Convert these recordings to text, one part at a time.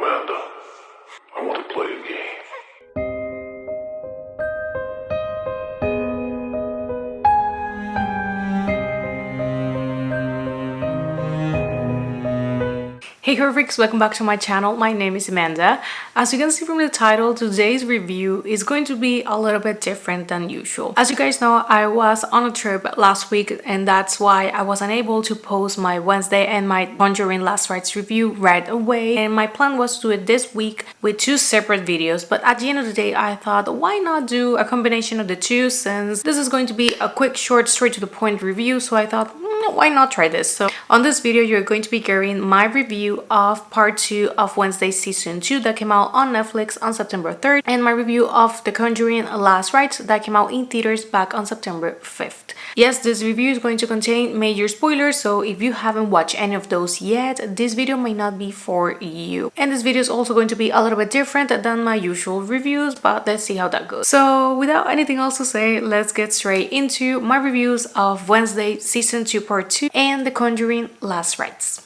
Amanda, I want to play a game. Hey Herfix, welcome back to my channel. My name is Amanda. As you can see from the title, today's review is going to be a little bit different than usual. As you guys know, I was on a trip last week and that's why I was unable to post my Wednesday and my Conjuring Last Rites review right away. And my plan was to do it this week with two separate videos, but at the end of the day, I thought why not do a combination of the two, since this is going to be a quick, short, straight to the point review. So I thought, why not try this? So on this video, you're going to be getting my review of part 2 of Wednesday season 2 that came out on Netflix on September 3rd, and my review of The Conjuring Last Rites that came out in theaters back on September 5th. Yes, this review is going to contain major spoilers, so if you haven't watched any of those yet, this video may not be for you. And this video is also going to be a little bit different than my usual reviews, but let's see how that goes. So without anything else to say, let's get straight into my reviews of Wednesday season 2 part 2 and The Conjuring Last Rites.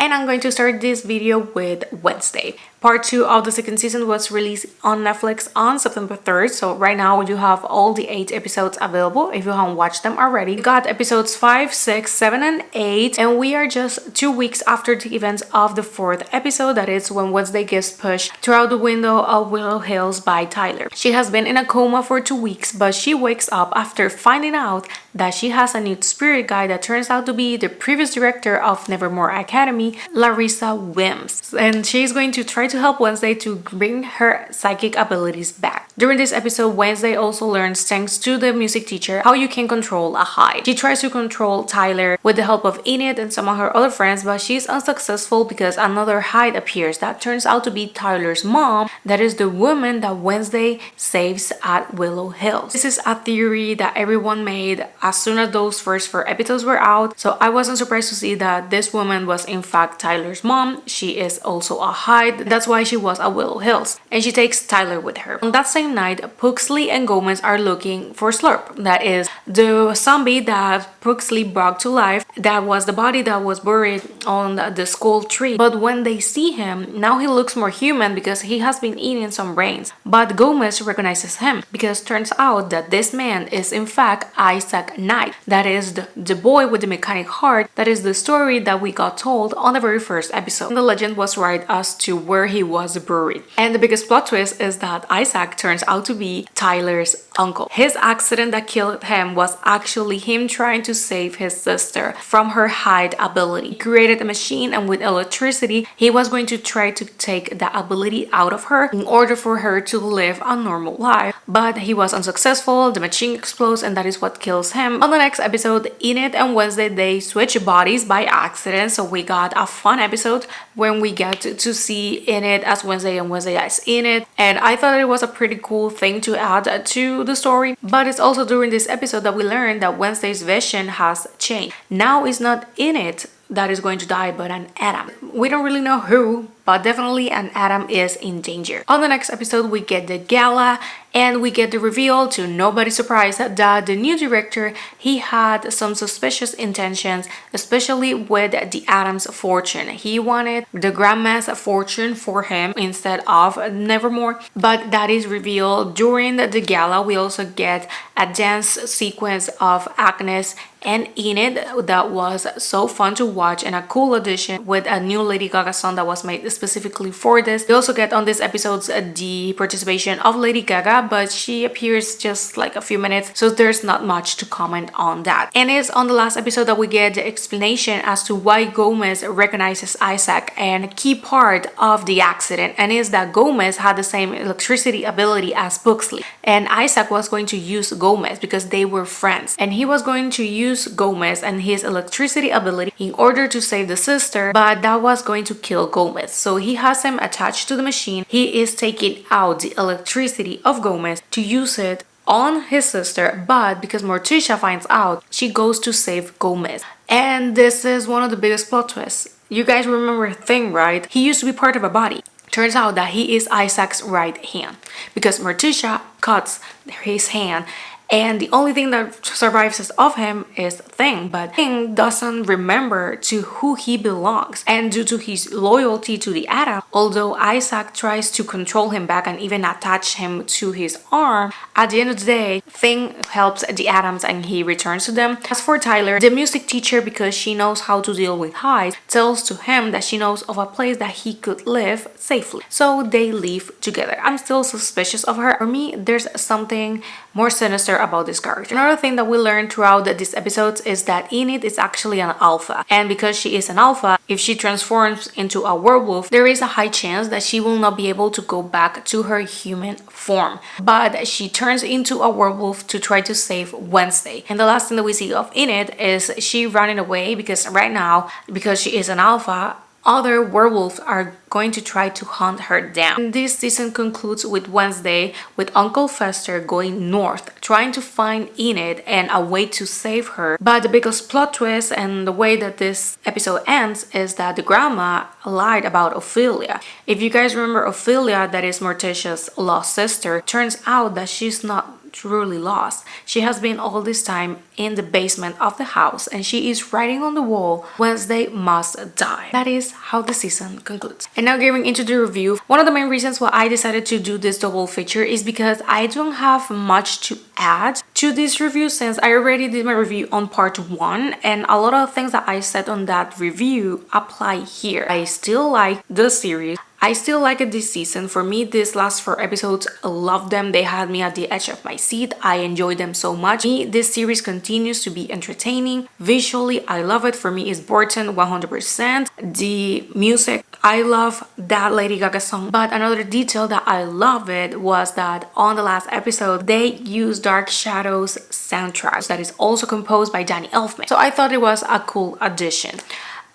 And I'm going to start this video with Wednesday. Part 2 of the second season was released on Netflix on September 3rd. So right now you have all the 8 episodes available if you haven't watched them already. You got episodes 5, 6, 7, and 8. And we are just 2 weeks after the events of the 4th episode. That is when Wednesday gets pushed throughout the window of Willow Hills by Tyler. She has been in a coma for 2 weeks, but she wakes up after finding out that she has a new spirit guide that turns out to be the previous director of Nevermore Academy, Larissa Wims. And she's going to try to help Wednesday to bring her psychic abilities back. During this episode, Wednesday also learns, thanks to the music teacher, how you can control a Hyde. She tries to control Tyler with the help of Enid and some of her other friends, but she's unsuccessful because another Hyde appears that turns out to be Tyler's mom, that is the woman that Wednesday saves at Willow Hills. This is a theory that everyone made as soon as those first 4 episodes were out, so I wasn't surprised to see that this woman was in fact Tyler's mom. She is also a Hyde. That's why she was at Willow Hills, and she takes Tyler with her. On that same night, Puxley and Gomez are looking for Slurp. That is the zombie that Puxley brought to life. That was the body that was buried on the skull tree. But when they see him, now he looks more human because he has been eating some brains. But Gomez recognizes him because turns out that this man is in fact Isaac Knight. That is the boy with the mechanic heart. That is the story that we got told on the very first episode. And the legend was right as to where he was buried. And the biggest plot twist is that Isaac turns out to be Tyler's uncle. His accident that killed him was actually him trying to save his sister from her Hyde ability. He created a machine, and with electricity, he was going to try to take the ability out of her in order for her to live a normal life. But he was unsuccessful, the machine explodes, and that is what kills him. On the next episode, Enid and Wednesday, they switch bodies by accident, so we got a fun episode when we get to see Enid as Wednesday and Wednesday as Enid, and I thought it was a pretty cool thing to add to the story. But it's also during this episode that we learned that Wednesday's vision has changed. Now it's not Enid that is going to die, but an Adam. We don't really know who, but definitely an Adam is in danger. On the next episode, we get the gala and we get the reveal, to nobody's surprise, that the new director, he had some suspicious intentions, especially with the Adam's fortune. He wanted the grandma's fortune for him instead of Nevermore, but that is revealed during the gala. We also get a dance sequence of Agnes and Enid that was so fun to watch, and a cool addition with a new Lady Gaga song that was made specifically for this. We also get on this episode the participation of Lady Gaga, but she appears just like a few minutes, so there's not much to comment on that. And it's on the last episode that we get the explanation as to why Gomez recognizes Isaac, and key part of the accident, and is that Gomez had the same electricity ability as Puxley, and Isaac was going to use Gomez because they were friends, and he was going to use Gomez and his electricity ability in order to save the sister, but that was going to kill Gomez. So he has him attached to the machine. He is taking out the electricity of Gomez to use it on his sister, but because Morticia finds out, she goes to save Gomez. And this is one of the biggest plot twists. You guys remember Thing, right? He used to be part of a body. Turns out that he is Isaac's right hand because Morticia cuts his hand And the only thing that survives of him is Thing, but Thing doesn't remember to who he belongs. And due to his loyalty to the Atom, although Isaac tries to control him back and even attach him to his arm, at the end of the day, Thing helps the Atoms and he returns to them. As for Tyler, the music teacher, because she knows how to deal with highs, tells to him that she knows of a place that he could live safely. So they leave together. I'm still suspicious of her. For me, there's something more sinister about this character. Another thing that we learned throughout these episodes is that Enid is actually an alpha. And because she is an alpha, if she transforms into a werewolf, there is a high chance that she will not be able to go back to her human form. But she turns into a werewolf to try to save Wednesday. And the last thing that we see of Enid is she running away because right now, because she is an alpha, other werewolves are going to try to hunt her down. And this season concludes with Wednesday, with Uncle Fester going north, trying to find Enid and a way to save her. But the biggest plot twist and the way that this episode ends is that the grandma lied about Ophelia. If you guys remember Ophelia, that is Morticia's lost sister, turns out that she's not truly lost. She has been all this time in the basement of the house and she is writing on the wall, Wednesday must die. That is how the season concludes. And now getting into the review, one of the main reasons why I decided to do this double feature is because I don't have much to add to this review since I already did my review on part 1 and a lot of things that I said on that review apply here. I still like the series. I still like it this season. For me, these last 4 episodes, I love them. They had me at the edge of my seat. I enjoyed them so much. Me, this series continues to be entertaining. Visually, I love it. For me, it's Burton 100%. The music, I love that Lady Gaga song. But another detail that I love it was that on the last episode, they used Dark Shadows soundtrack that is also composed by Danny Elfman. So I thought it was a cool addition.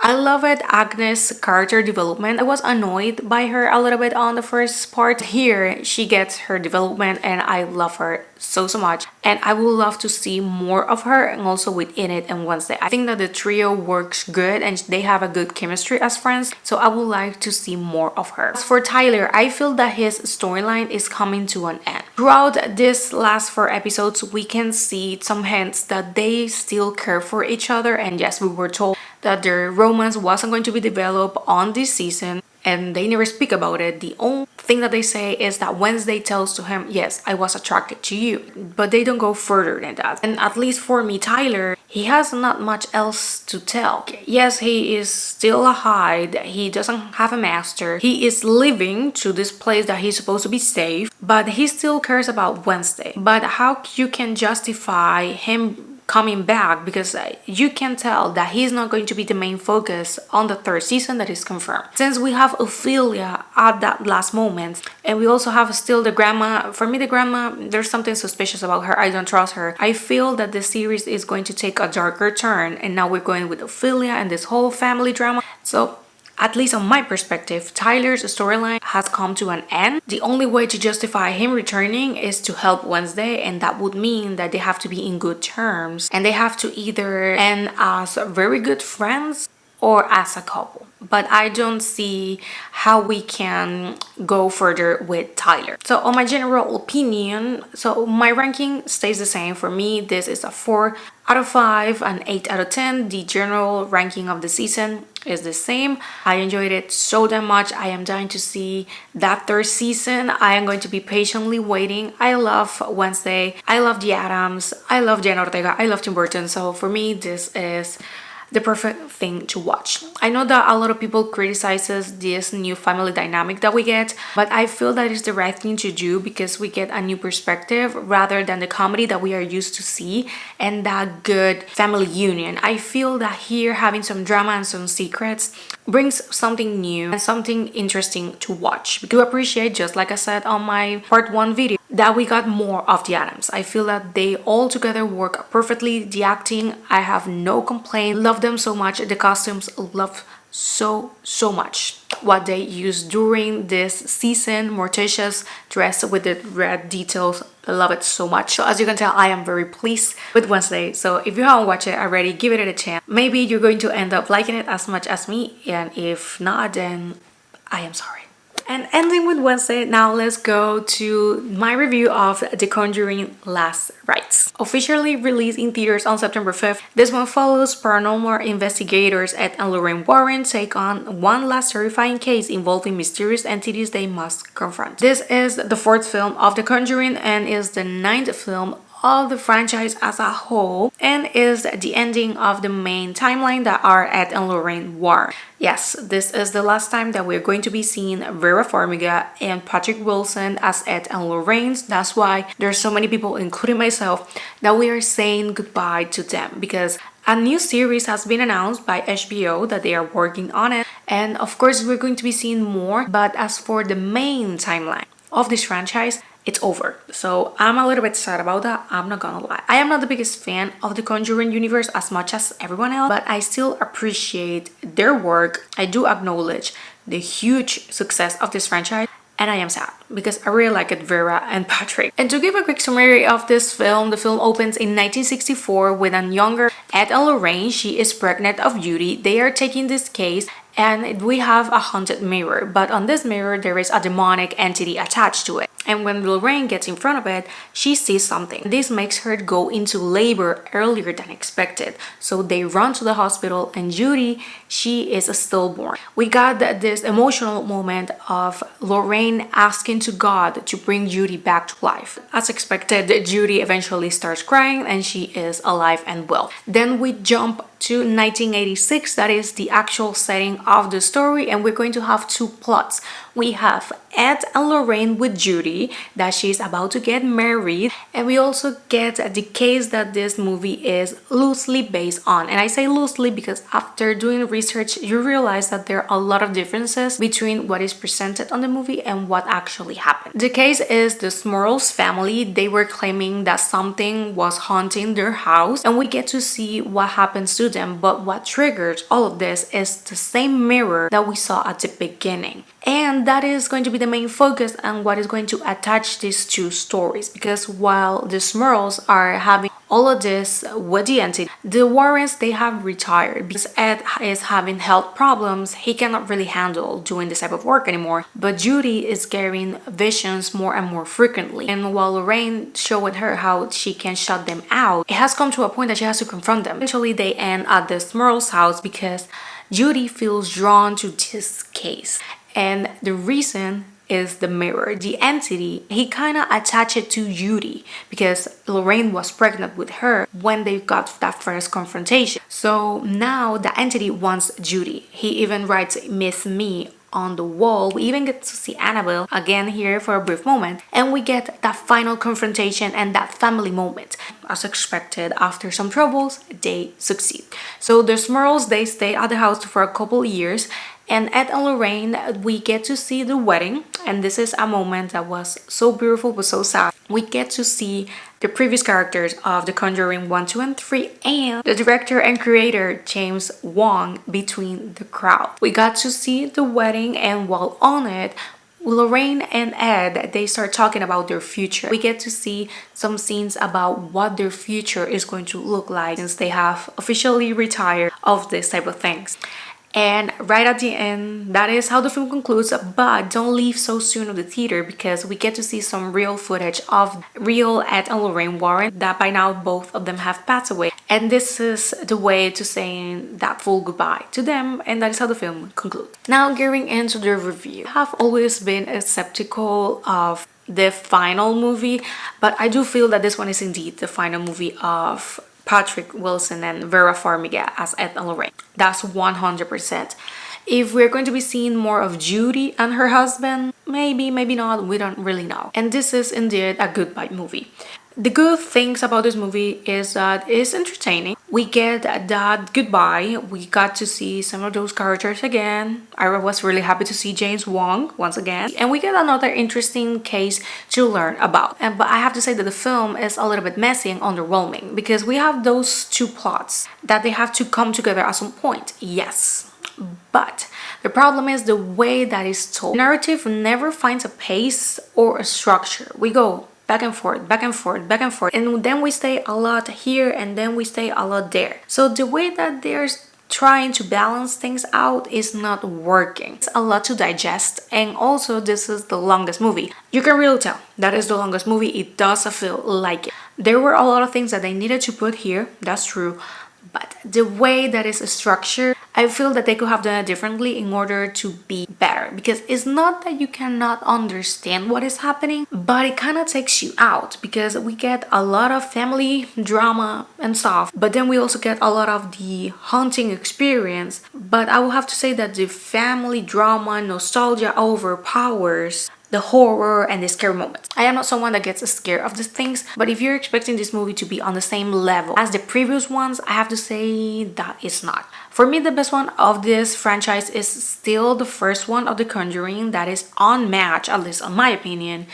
I love it, Agnes' character development. I was annoyed by her a little bit on the first part. Here, she gets her development and I love her so much. And I would love to see more of her and also with Enid and Wednesday. I think that the trio works good and they have a good chemistry as friends. So I would like to see more of her. As for Tyler, I feel that his storyline is coming to an end. Throughout this last 4 episodes, we can see some hints that they still care for each other. And yes, we were told that their romance wasn't going to be developed on this season and they never speak about it. The only thing that they say is that Wednesday tells to him, yes, I was attracted to you, but they don't go further than that. And at least for me, Tyler, he has not much else to tell. Yes, he is still a hide, he doesn't have a master, he is living to this place that he's supposed to be safe, but he still cares about Wednesday. But how you can justify him coming back, because you can tell that he's not going to be the main focus on the 3rd season that is confirmed. Since we have Ophelia at that last moment and we also have still the grandma, for me the grandma, there's something suspicious about her. I don't trust her. I feel that the series is going to take a darker turn and now we're going with Ophelia and this whole family drama. So at least on my perspective, Tyler's storyline has come to an end. The only way to justify him returning is to help Wednesday, and that would mean that they have to be in good terms and they have to either end as very good friends or as a couple. But I don't see how we can go further with Tyler. So on my general opinion, so my ranking stays the same. For me, this is a 4 out of 5, an 8 out of 10. The general ranking of the season is the same. I enjoyed it so damn much. I am dying to see that 3rd season. I am going to be patiently waiting. I love Wednesday. I love the Addams. I love Jenna Ortega. I love Tim Burton. So for me, this is the perfect thing to watch. I know that a lot of people criticizes this new family dynamic that we get, but I feel that it's the right thing to do because we get a new perspective rather than the comedy that we are used to see and that good family union. I feel that here having some drama and some secrets brings something new and something interesting to watch. We do appreciate, just like I said on my part 1 video, that we got more of the Addams. I feel that they all together work perfectly. The acting, I have no complaint. Love them so much. The costumes, love so much what they used during this season. Morticia's dress with the red details, I love it so much. So as you can tell, I am very pleased with Wednesday. So if you haven't watched it already, give it a chance. Maybe you're going to end up liking it as much as me, and if not, then I am sorry. And ending with Wednesday, now let's go to my review of The Conjuring Last Rites. Officially released in theaters on September 5th, this one follows paranormal investigators Ed and Lorraine Warren take on one last terrifying case involving mysterious entities they must confront. This is the fourth film of The Conjuring and is the ninth film of the franchise as a whole, and is the ending of the main timeline that are Ed and Lorraine Warren. Yes, this is the last time that we're going to be seeing Vera Farmiga and Patrick Wilson as Ed and Lorraine. That's why there's so many people, including myself, that we are saying goodbye to them, because a new series has been announced by HBO that they are working on it, and of course we're going to be seeing more. But as for the main timeline of this franchise, it's over. So I'm a little bit sad about that, I'm not gonna lie. I am not the biggest fan of the Conjuring universe as much as everyone else, but I still appreciate their work. I do acknowledge the huge success of this franchise, and I am sad because I really like it, Vera and Patrick. And to give a quick summary of this film, the film opens in 1964 with a younger Ed and Lorraine. She is pregnant of Judy. They are taking this case, and we have a haunted mirror, but on this mirror there is a demonic entity attached to it. And when Lorraine gets in front of it, she sees something. This makes her go into labor earlier than expected. So they run to the hospital, and Judy, she is a stillborn. We got this emotional moment of Lorraine asking to God to bring Judy back to life. As expected, Judy eventually starts crying and she is alive and well. Then we jump to 1986, that is the actual setting of the story, and we're going to have two plots. We have Ed and Lorraine with Judy, that she's about to get married, and we also get the case that this movie is loosely based on. And I say loosely because after doing research, you realize that there are a lot of differences between what is presented on the movie and what actually happened. The case is the Smurls family. They were claiming that something was haunting their house, and we get to see what happens to them. But what triggers all of this is the same mirror that we saw at the beginning. And that is going to be the main focus and what is going to attach these two stories, because while the Smurls are having all of this with the entity, the Warrens, they have retired because Ed is having health problems. He cannot really handle doing this type of work anymore, but Judy is getting visions more and more frequently, and while Lorraine showed her how she can shut them out, it has come to a point that she has to confront them. Eventually they end at the Smurls house because Judy feels drawn to this case. And the reason is the mirror. The entity, he kind of attached it to Judy because Lorraine was pregnant with her when they got that first confrontation. So now the entity wants Judy. He even writes Miss Me on the wall. We even get to see Annabelle again here for a brief moment, and we get that final confrontation and that family moment. As expected, after some troubles, they succeed. So the Smurls, they stay at the house for a couple years, and Ed and Lorraine, we get to see the wedding, and this is a moment that was so beautiful but so sad. We get to see the previous characters of The Conjuring 1, 2, and 3, and the director and creator James Wan between the crowd. We got to see the wedding, and while on it, Lorraine and Ed, they start talking about their future. We get to see some scenes about what their future is going to look like since they have officially retired of this type of things. And right at the end, that is how the film concludes. But don't leave so soon of the theater, because we get to see some real footage of real Ed and Lorraine Warren, that by now both of them have passed away. And this is the way to saying that full goodbye to them, and that is how the film concludes. Now gearing into the review. I have always been skeptical of the final movie, but I do feel that this one is indeed the final movie of Patrick Wilson and Vera Farmiga as Ed and Lorraine. That's 100%. If we're going to be seeing more of Judy and her husband, maybe, maybe not, we don't really know. And this is indeed a goodbye movie. The good things about this movie is that it's entertaining. We get that goodbye. We got to see some of those characters again. I was really happy to see James Wong once again. And we get another interesting case to learn about. But I have to say that the film is a little bit messy and underwhelming, because we have those two plots that they have to come together at some point. Yes. But the problem is the way that it's told. The narrative never finds a pace or a structure. We go back and forth, back and forth, back and forth, and then we stay a lot here and then we stay a lot there. So the way that they're trying to balance things out is not working. It's a lot to digest, and also this is the longest movie. You can really tell that is the longest movie. It does feel like it. There were a lot of things that they needed to put here, that's true, but the way that is structured, I feel that they could have done it differently in order to be better, because it's not that you cannot understand what is happening, but it kind of takes you out, because we get a lot of family drama and stuff, but then we also get a lot of the haunting experience. But I will have to say that the family drama nostalgia overpowers the horror and the scary moments. I am not someone that gets scared of these things, but if you're expecting this movie to be on the same level as the previous ones, I have to say that it's not. For me, the best one of this franchise is still the first one of The Conjuring. That is unmatched, at least in my opinion.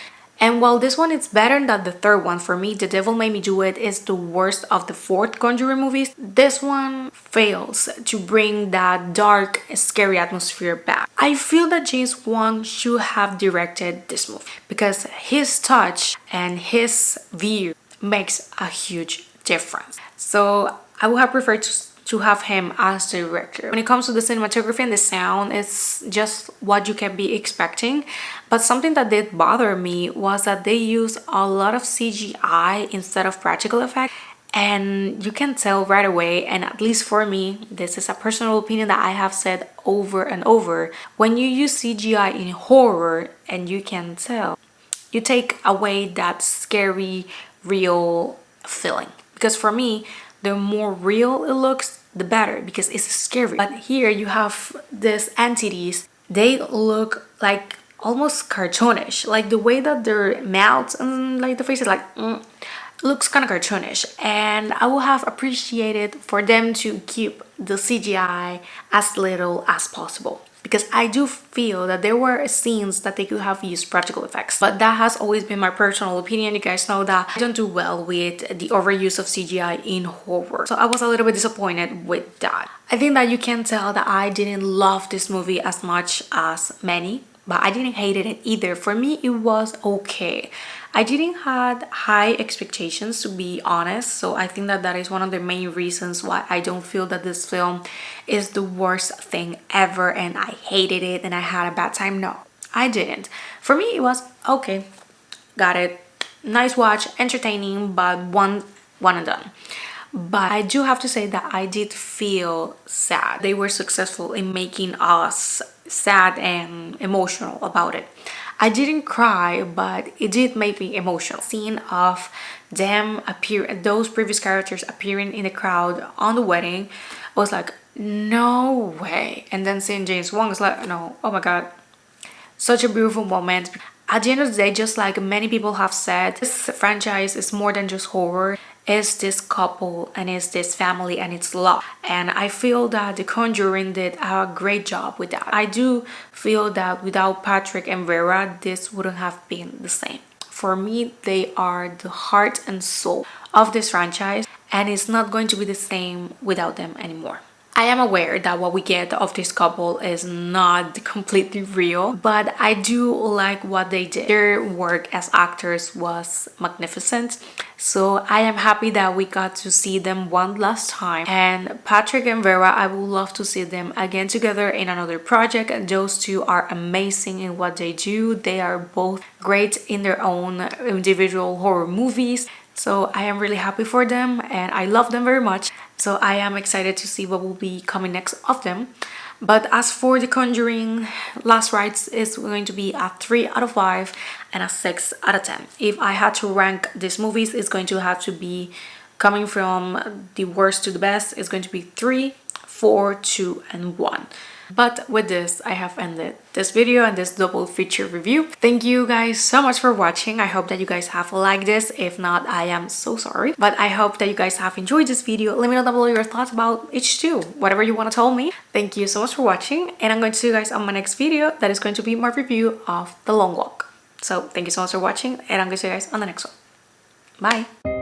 And while this one is better than the third one, for me, The Devil Made Me Do It is the worst of the fourth Conjuring movies. This one fails to bring that dark, scary atmosphere back. I feel that James Wan should have directed this movie, because his touch and his view makes a huge difference. So I would have preferred to have him as the director. When it comes to the cinematography and the sound, it's just what you can be expecting. But something that did bother me was that they use a lot of CGI instead of practical effects. And you can tell right away, and at least for me, this is a personal opinion that I have said over and over, when you use CGI in horror, and you can tell, you take away that scary, real feeling. Because for me, the more real it looks, the better, because it's scary. But here you have these entities, they look like almost cartoonish, like the way that their mouths and like the faces looks kind of cartoonish. And I would have appreciated for them to keep the CGI as little as possible, because I do feel that there were scenes that they could have used practical effects. But that has always been my personal opinion. You guys know that I don't do well with the overuse of CGI in horror, so I was a little bit disappointed with that. I think that you can tell that I didn't love this movie as much as many, but I didn't hate it either. For me, it was okay. I didn't have high expectations, to be honest, so I think that that is one of the main reasons why I don't feel that this film is the worst thing ever and I hated it and I had a bad time. No, I didn't. For me, it was okay. Got it. Nice watch, entertaining, but one and done. But I do have to say that I did feel sad. They were successful in making us sad and emotional about it. I didn't cry, but it did make me emotional. Scene of them those previous characters appearing in the crowd on the wedding, I was like, no way. And then seeing James Wan was like, no, oh my god, such a beautiful moment. At the end of the day, just like many people have said, this franchise is more than just horror. It's this couple and it's this family and it's love. And I feel that The Conjuring did a great job with that. I do feel that without Patrick and Vera, this wouldn't have been the same. For me, they are the heart and soul of this franchise, and it's not going to be the same without them anymore. I am aware that what we get of this couple is not completely real, but I do like what they did. Their work as actors was magnificent, so I am happy that we got to see them one last time. And Patrick and Vera, I would love to see them again together in another project. Those two are amazing in what they do. They are both great in their own individual horror movies. So I am really happy for them and I love them very much. So I am excited to see what will be coming next of them. But as for The Conjuring, Last Rites is going to be a 3 out of 5 and a 6 out of 10. If I had to rank these movies, it's going to have to be coming from the worst to the best. It's going to be 3, 4, 2, and 1. But with this, I have ended this video and this double feature review. Thank you guys so much for watching. I hope that you guys have liked this. If not, I am so sorry. But I hope that you guys have enjoyed this video. Let me know down below your thoughts about each two, whatever you want to tell me. Thank you so much for watching, and I'm going to see you guys on my next video. That is going to be my review of The Long Walk. So thank you so much for watching, and I'm going to see you guys on the next one. Bye!